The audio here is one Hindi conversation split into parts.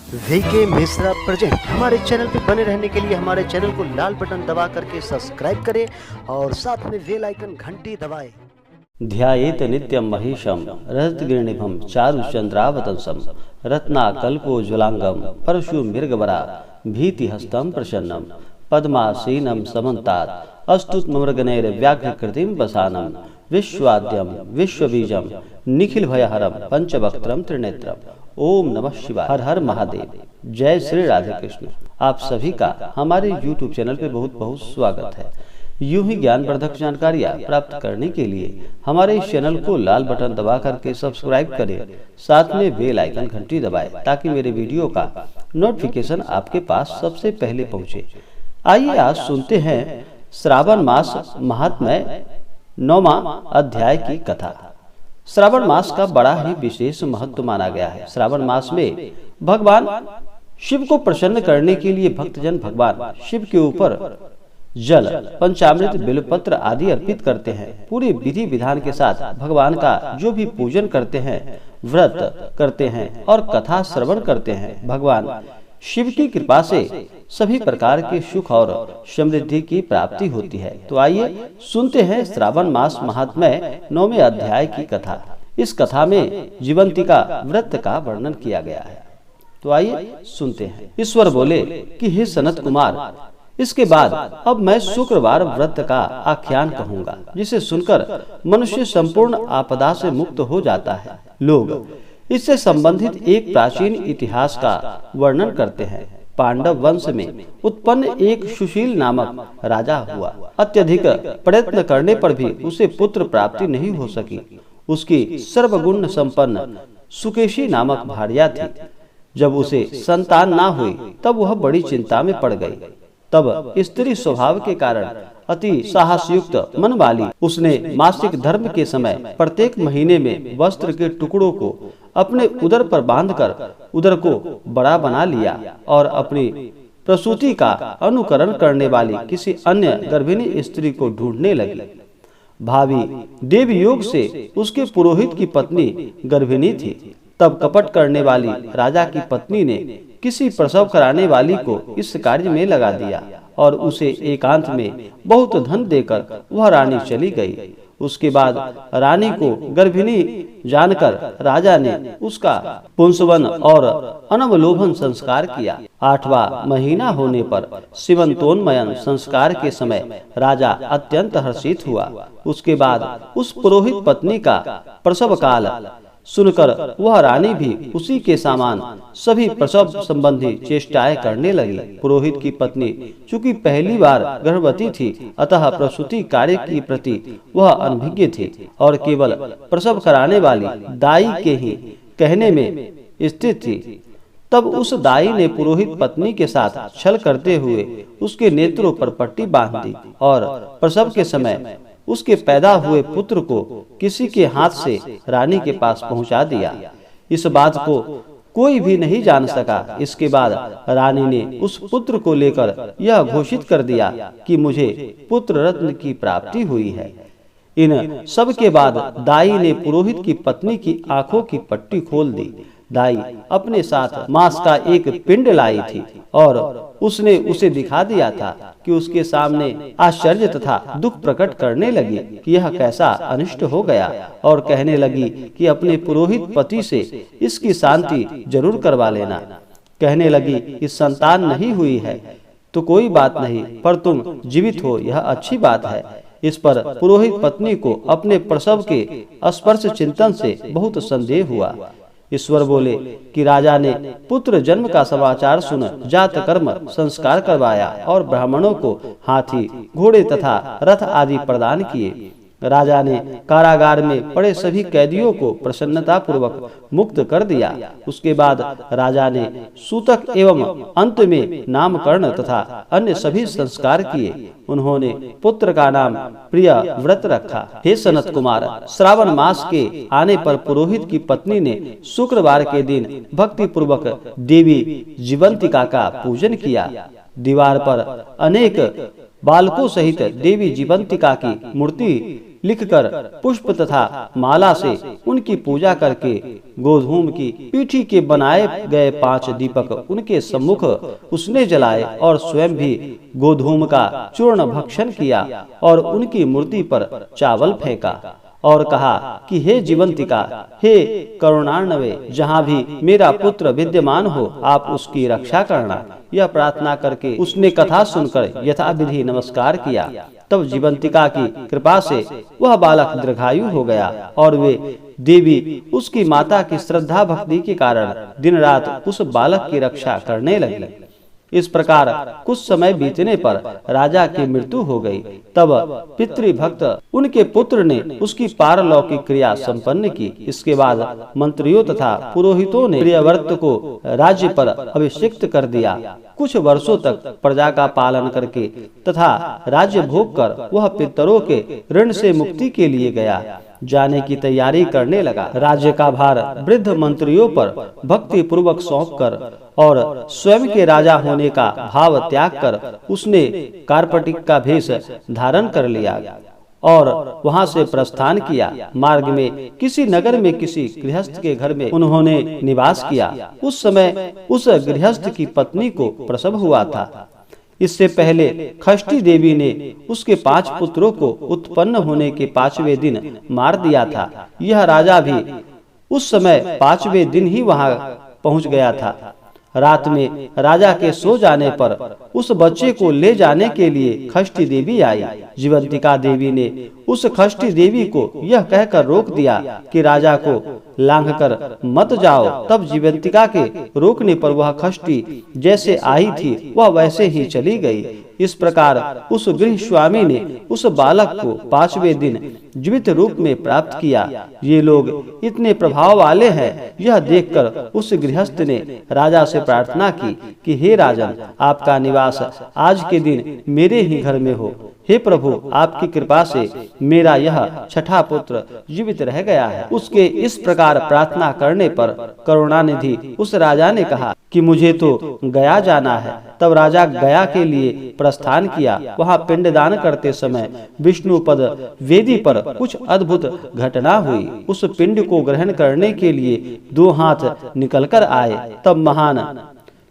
VK Mishra present. हमारे चैनल पर बने रहने के लिए हमारे चैनल को लाल बटन दबा करके सब्सक्राइब करें और साथ में बेल आइकन घंटी दबाएं। ध्यायेत नित्यं महिषं रजतगिरिनिभं चारुचन्द्रावतंसं रत्नाकल्पोज्ज्वलांगं परशुमृगवरा भीतिहस्तं प्रसन्नं पद्मासीनं समन्तात् अस्तुत्ममृगनैर्व्याघ्रकृतिं वसानं विश्वाद्यं विश्वबीजं निखिलभयहरं पंचवक्त्रं त्रिनेत्रम्। ओम नमः शिवाय। हर हर महादेव। जय श्री राधे कृष्ण। आप सभी का हमारे YouTube चैनल पे बहुत बहुत स्वागत है। यूं ही ज्ञानवर्धक जानकारियाँ प्राप्त करने के लिए हमारे इस चैनल को लाल बटन दबा करके सब्सक्राइब करें, साथ में बेल आइकन घंटी दबाएं ताकि मेरे वीडियो का नोटिफिकेशन आपके पास सबसे पहले पहुंचे। आइए आज सुनते हैं श्रावण मास महात्म्य 9वां अध्याय की कथा। श्रावण मास का बड़ा ही विशेष महत्व माना गया है। श्रावण मास में भगवान शिव को प्रसन्न करने के लिए भक्तजन भगवान शिव के ऊपर जल, पंचामृत, बेलपत्र आदि अर्पित करते हैं। पूरे विधि विधान के साथ भगवान का जो भी पूजन करते हैं, व्रत करते हैं और कथा श्रवण करते हैं, भगवान शिव की कृपा से सभी प्रकार के सुख और समृद्धि की प्राप्ति होती है। तो आइए सुनते हैं श्रावण मास महात्म्य 9वें अध्याय की कथा। इस कथा में जीवंतिका व्रत का वर्णन किया गया है। तो आइए सुनते हैं। ईश्वर बोले कि हे सनत कुमार, इसके बाद अब मैं शुक्रवार व्रत का आख्यान कहूँगा, जिसे सुनकर मनुष्य संपूर्ण आपदा से मुक्त हो जाता है। लोग इससे संबंधित एक प्राचीन इतिहास का वर्णन करते हैं। पांडव वंश में उत्पन्न एक सुशील नामक राजा हुआ। अत्यधिक प्रयत्न करने पर भी उसे पुत्र प्राप्ति नहीं हो सकी। उसकी सर्वगुण संपन्न सुकेशी नामक भार्या थी। जब उसे संतान ना हुई तब वह बड़ी चिंता में पड़ गई। तब स्त्री स्वभाव के कारण अति साहसयुक्त मन वाली उसने मासिक धर्म के समय प्रत्येक महीने में वस्त्र के टुकड़ों को अपने उदर पर बांधकर उदर को बड़ा बना लिया और अपनी प्रसूति का अनुकरण करने वाली किसी अन्य गर्भिणी स्त्री को ढूंढने लगी। भावी देवयोग से उसके पुरोहित की पत्नी गर्भिणी थी। तब कपट करने वाली राजा की पत्नी ने किसी प्रसव कराने वाली को इस कार्य में लगा दिया और उसे एकांत में बहुत धन देकर वह रानी चली गई। उसके बाद रानी को गर्भिणी जानकर राजा ने उसका पुंसवन और अनवलोभन संस्कार किया। 8वां महीना होने पर सीमंतोन्मयन संस्कार के समय राजा अत्यंत हर्षित हुआ। उसके बाद उस पुरोहित पत्नी का प्रसव काल सुनकर वह रानी भी उसी के समान सभी प्रसव संबंधी चेष्टाएं करने लगी। पुरोहित की पत्नी चूंकि पहली बार गर्भवती थी, अतः प्रसूति कार्य की प्रति वह अनभिज्ञ थी और केवल प्रसव कराने वाली दाई के ही कहने में स्थित थी। तब उस दाई ने पुरोहित पत्नी के साथ छल करते हुए उसके नेत्रों पर पट्टी बांध दी और प्रसव के समय उसके पैदा हुए पुत्र को किसी के हाथ से रानी के पास पहुंचा दिया। इस बात को कोई भी नहीं जान सका। इसके बाद रानी ने उस पुत्र को लेकर यह घोषित कर दिया कि मुझे पुत्र रत्न की प्राप्ति हुई है। इन सब के बाद दाई ने पुरोहित की पत्नी की आंखों की पट्टी खोल दी। दाई अपने साथ मांस का एक पिंड लाई थी और उसने उसे दिखा दिया था कि उसके सामने आश्चर्य तथा दुख प्रकट करने लगी कि यह कैसा अनिष्ट हो गया और कहने लगी कि अपने पुरोहित पति से इसकी शांति जरूर करवा लेना। कहने लगी कि संतान नहीं हुई है तो कोई बात नहीं, पर तुम जीवित हो यह अच्छी बात है। इस पर पुरोहित पत्नी को अपने प्रसव के स्पर्श चिंतन से बहुत संदेह हुआ। ईश्वर बोले कि राजा ने पुत्र जन्म का समाचार सुन जात कर्म संस्कार करवाया और ब्राह्मणों को हाथी, घोड़े तथा रथ आदि प्रदान किए। राजा ने कारागार में पड़े सभी कैदियों को प्रसन्नता पूर्वक मुक्त कर दिया। उसके बाद राजा ने सूतक एवं अंत में नामकरण तथा अन्य सभी संस्कार किए। उन्होंने पुत्र का नाम प्रिय व्रत रखा। हे सनत कुमार, श्रावण मास के आने पर पुरोहित की पत्नी ने शुक्रवार के दिन भक्ति पूर्वक देवी जीवंतिका का पूजन किया। दीवार पर अनेक बालकों सहित देवी जीवंतिका की मूर्ति लिखकर पुष्प तथा माला से उनकी पूजा करके गोधूम की पीठी के बनाए गए 5 दीपक उनके सम्मुख उसने जलाए और स्वयं भी गोधूम का चूर्ण भक्षण किया और उनकी मूर्ति पर चावल फेंका और कहा कि हे जीवंतिका, हे करुणार्णवे, जहाँ भी मेरा पुत्र विद्यमान हो आप उसकी रक्षा करना। यह प्रार्थना करके उसने कथा सुनकर यथाविधि नमस्कार किया। तब जीवंतिका की कृपा से वह बालक दीर्घायु हो गया और वे देवी उसकी माता की श्रद्धा भक्ति के कारण दिन रात उस बालक की रक्षा करने लगी। इस प्रकार कुछ समय बीतने पर राजा की मृत्यु हो गई। तब पितृभक्त उनके पुत्र ने उसकी पारलौकिक क्रिया संपन्न की। इसके बाद मंत्रियों तथा पुरोहितों ने प्रियव्रत को राज्य पर अभिषिक्त कर दिया। कुछ वर्षों तक प्रजा का पालन करके तथा राज्य भोग कर वह पितरों के ऋण से मुक्ति के लिए गया। जाने की तैयारी करने लगा। राज्य का भार वृद्ध मंत्रियों पर भक्ति पूर्वक सौंपकर और स्वयं के राजा होने का भाव त्याग कर उसने कार्पटिक का भेष धारण कर लिया और वहां से प्रस्थान किया। मार्ग में किसी नगर में किसी गृहस्थ के घर में उन्होंने निवास किया। उस समय उस गृहस्थ की पत्नी को प्रसव हुआ था। इससे पहले खष्टी देवी ने उसके 5 पुत्रों को उत्पन्न होने के 5वें दिन मार दिया था। यह राजा भी उस समय 5वें दिन ही वहां पहुंच गया था। रात में राजा के सो जाने पर उस बच्चे को ले जाने के लिए खष्टी देवी आई। जीवंतिका देवी ने उस खष्टी देवी को यह कहकर रोक दिया कि राजा को लांघकर मत जाओ। तब जीवंतिका के रोकने पर वह खष्टी जैसे आई थी वह वैसे ही चली गई। इस प्रकार उस गृह स्वामी ने उस बालक को 5वें दिन जीवित रूप में प्राप्त किया। ये लोग इतने प्रभाव वाले हैं, यह देखकर उस गृहस्थ ने राजा से प्रार्थना की कि हे राजन, आपका निवास आज के दिन मेरे ही घर में हो। हे प्रभु, आपकी कृपा से मेरा यह 6ठा पुत्र जीवित रह गया है। उसके इस प्रकार प्रार्थना करने पर करुणानिधि उस राजा ने कहा कि मुझे तो गया जाना है। तब राजा गया के लिए प्रस्थान किया। वहां पिंडदान करते समय विष्णुपद वेदी पर कुछ अद्भुत घटना हुई। उस पिंड को ग्रहण करने के लिए 2 हाथ निकलकर आए। तब महान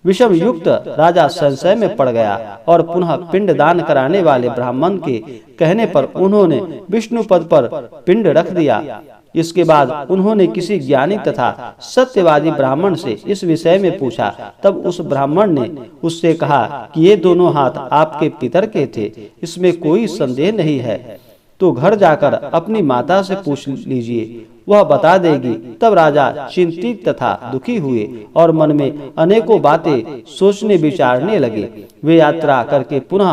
विषम युक्त राजा संशय में पड़ गया और पुनः पिंड दान कराने वाले ब्राह्मण के कहने पर उन्होंने विष्णु पद पर पिंड रख दिया। इसके बाद उन्होंने किसी ज्ञानी तथा सत्यवादी ब्राह्मण से इस विषय में पूछा। तब उस ब्राह्मण ने उससे कहा कि ये दोनों हाथ आपके पितर के थे, इसमें कोई संदेह नहीं है, तो घर जाकर अपनी माता से पूछ लीजिए, वह बता देगी। तब राजा चिंतित तथा दुखी हुए और मन में अनेकों बातें सोचने विचारने लगे। वे यात्रा करके पुनः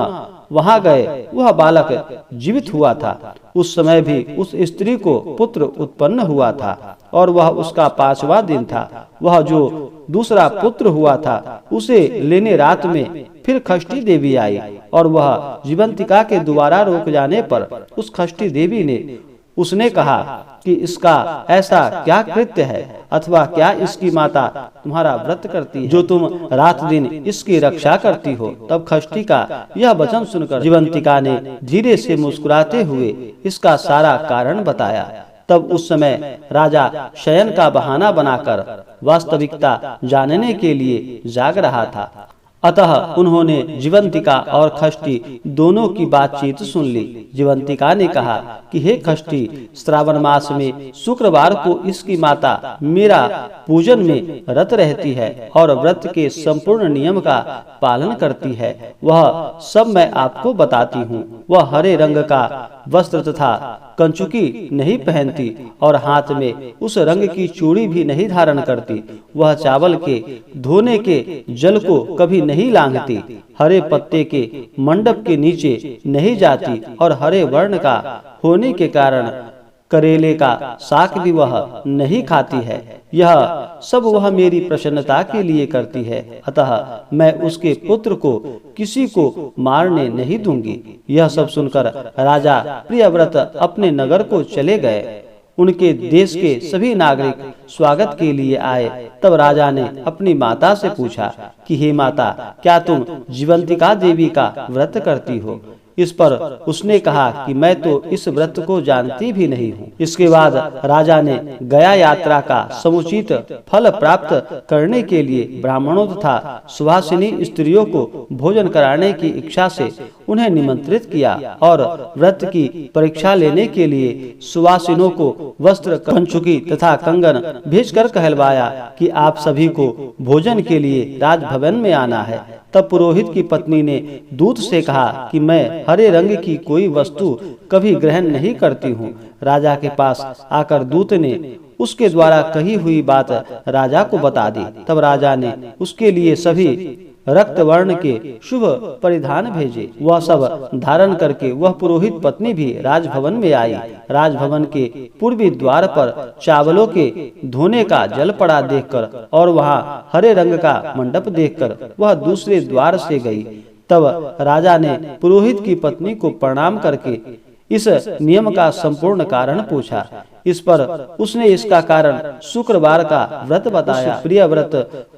वहां गए। वह बालक जीवित हुआ था। उस समय भी उस स्त्री को पुत्र उत्पन्न हुआ था और वह उसका 5वां दिन था। वह जो दूसरा पुत्र हुआ था उसे लेने रात में फिर खष्टी देवी आई और वह जीवंतिका के द्वारा रोक जाने पर उस खष्टी देवी ने उसने कहा कि इसका ऐसा क्या कृत्य है अथवा क्या इसकी माता तुम्हारा व्रत करती है जो तुम रात दिन इसकी रक्षा करती हो। तब खष्टी का यह वचन सुनकर जीवंतिका ने धीरे से मुस्कुराते हुए इसका सारा कारण बताया। तब उस समय राजा शयन का बहाना बनाकर वास्तविकता जानने के लिए जाग रहा था। अतः उन्होंने जीवंतिका और खष्टी दोनों की बातचीत सुन ली। जीवंतिका ने कहा कि हे खष्टी, श्रावण मास में शुक्रवार को इसकी माता मेरा पूजन में रत रहती है और व्रत के संपूर्ण नियम का पालन करती है। वह सब मैं आपको बताती हूँ। वह हरे रंग का वस्त्र तथा कंचुकी नहीं पहनती और हाथ में उस रंग की चूड़ी भी नहीं धारण करती। वह चावल के धोने के जल को कभी नहीं लांघती, हरे पत्ते के मंडप के नीचे नहीं जाती और हरे वर्ण का होने के कारण करेले का साग भी वह नहीं खाती है। यह सब वह मेरी प्रसन्नता के लिए करती है, अतः मैं उसके पुत्र को किसी को मारने नहीं दूंगी। यह सब सुनकर राजा प्रियव्रत अपने नगर को चले गए। उनके देश के सभी नागरिक स्वागत के लिए आए। तब राजा ने अपनी माता से पूछा कि हे माता, क्या तुम जीवंतिका देवी का व्रत करती हो? इस पर उसने कहा कि मैं तो इस व्रत को जानती भी नहीं हूँ। इसके बाद राजा ने गया यात्रा का समुचित फल प्राप्त करने के लिए ब्राह्मणों तथा सुभाषिनी स्त्रियों को भोजन कराने की इच्छा से उन्हें निमंत्रित किया और व्रत की परीक्षा लेने के लिए सुवासिनों को वस्त्र, कंचुकी तथा कंगन भेजकर कहलवाया कि आप सभी को भोजन के लिए राजभवन में आना है। तब पुरोहित की पत्नी ने दूत से कहा कि मैं हरे रंग की कोई वस्तु कभी ग्रहण नहीं करती हूँ। राजा के पास आकर दूत ने उसके द्वारा कही हुई बात राजा को बता दी। तब राजा ने उसके लिए सभी रक्त वर्ण के शुभ परिधान भेजे। वह सब धारण करके वह पुरोहित पत्नी भी राजभवन में आई। राजभवन के पूर्वी द्वार पर चावलों के धोने का जल पड़ा देखकर और वहाँ हरे रंग का मंडप देखकर वह दूसरे द्वार से गई। तब राजा ने पुरोहित की पत्नी को प्रणाम करके इस नियम का संपूर्ण कारण पूछा। इस पर उसने इसका कारण शुक्रवार का व्रत बताया। प्रिय व्रत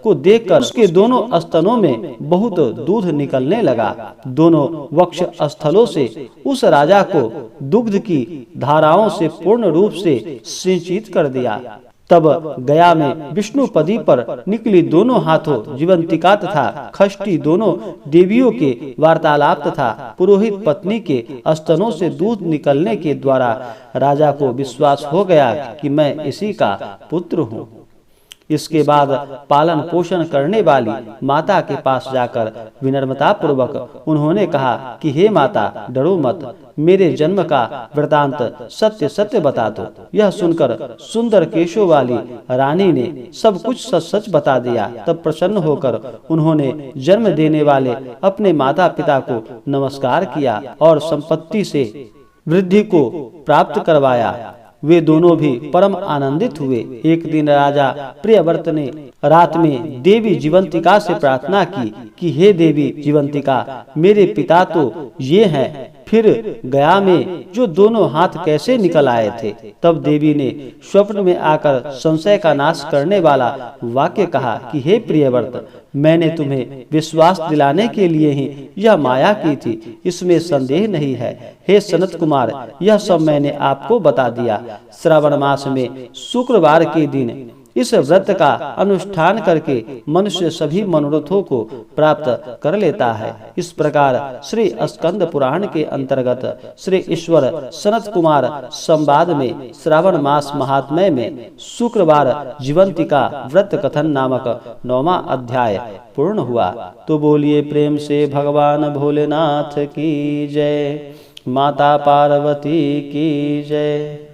को देखकर उसके दोनों स्तनों में बहुत दूध निकलने लगा। दोनों वक्ष स्थलों से उस राजा को दुग्ध की धाराओं से पूर्ण रूप से सिंचित कर दिया। तब गया में विष्णुपदी पर निकली दोनों हाथों जीवंतिका तथा खष्टी दोनों देवियों के वार्तालाप तथा पुरोहित पत्नी के स्तनों से दूध निकलने के द्वारा राजा को विश्वास हो गया कि मैं इसी का पुत्र हूँ। इसके बाद पालन पोषण करने वाली माता के पास जाकर विनम्रता पूर्वक उन्होंने कहा कि हे माता, डरो मत, मेरे जन्म का वृतांत सत्य सत्य बता दो। यह सुनकर सुंदर केशों वाली रानी ने सब कुछ सच सच बता दिया। तब प्रसन्न होकर उन्होंने जन्म देने वाले अपने माता पिता को नमस्कार किया और संपत्ति से वृद्धि को प्राप्त करवाया। वे दोनों भी परम आनंदित हुए। एक दिन राजा प्रियव्रत ने रात में देवी जीवंतिका से प्रार्थना की कि हे देवी जीवंतिका, मेरे पिता तो ये हैं, फिर गया में जो दोनों हाथ कैसे निकल आए थे। तब देवी ने स्वप्न में आकर संशय का नाश करने वाला वाक्य कहा कि हे प्रियव्रत, मैंने तुम्हें विश्वास दिलाने के लिए ही यह माया की थी, इसमें संदेह नहीं है। हे सनत कुमार, यह सब मैंने आपको बता दिया। श्रावण मास में शुक्रवार के दिन इस व्रत का अनुष्ठान करके मनुष्य सभी मनोरथों को प्राप्त कर लेता है। इस प्रकार श्री स्कंद पुराण के अंतर्गत श्री ईश्वर सनत कुमार संवाद में श्रावण मास महात्म्य में शुक्रवार जीवंतिका व्रत कथन नामक 9वां अध्याय पूर्ण हुआ। तो बोलिए प्रेम से भगवान भोलेनाथ की जय, माता पार्वती की जय।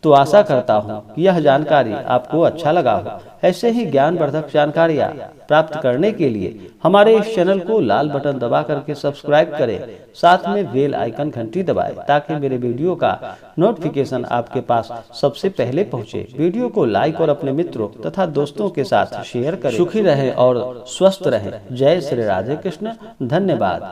तो आशा करता हूँ कि यह जानकारी आपको अच्छा लगा हो। ऐसे ही ज्ञानवर्धक जानकारियाँ प्राप्त करने के लिए हमारे इस चैनल को लाल बटन दबा करके सब्सक्राइब करें, साथ में बेल आइकन घंटी दबाएं ताकि मेरे वीडियो का नोटिफिकेशन आपके पास सबसे पहले पहुँचे। वीडियो को लाइक और अपने मित्रों तथा दोस्तों के साथ शेयर करें। सुखी रहें और स्वस्थ रहें। जय श्री राधे कृष्ण। धन्यवाद।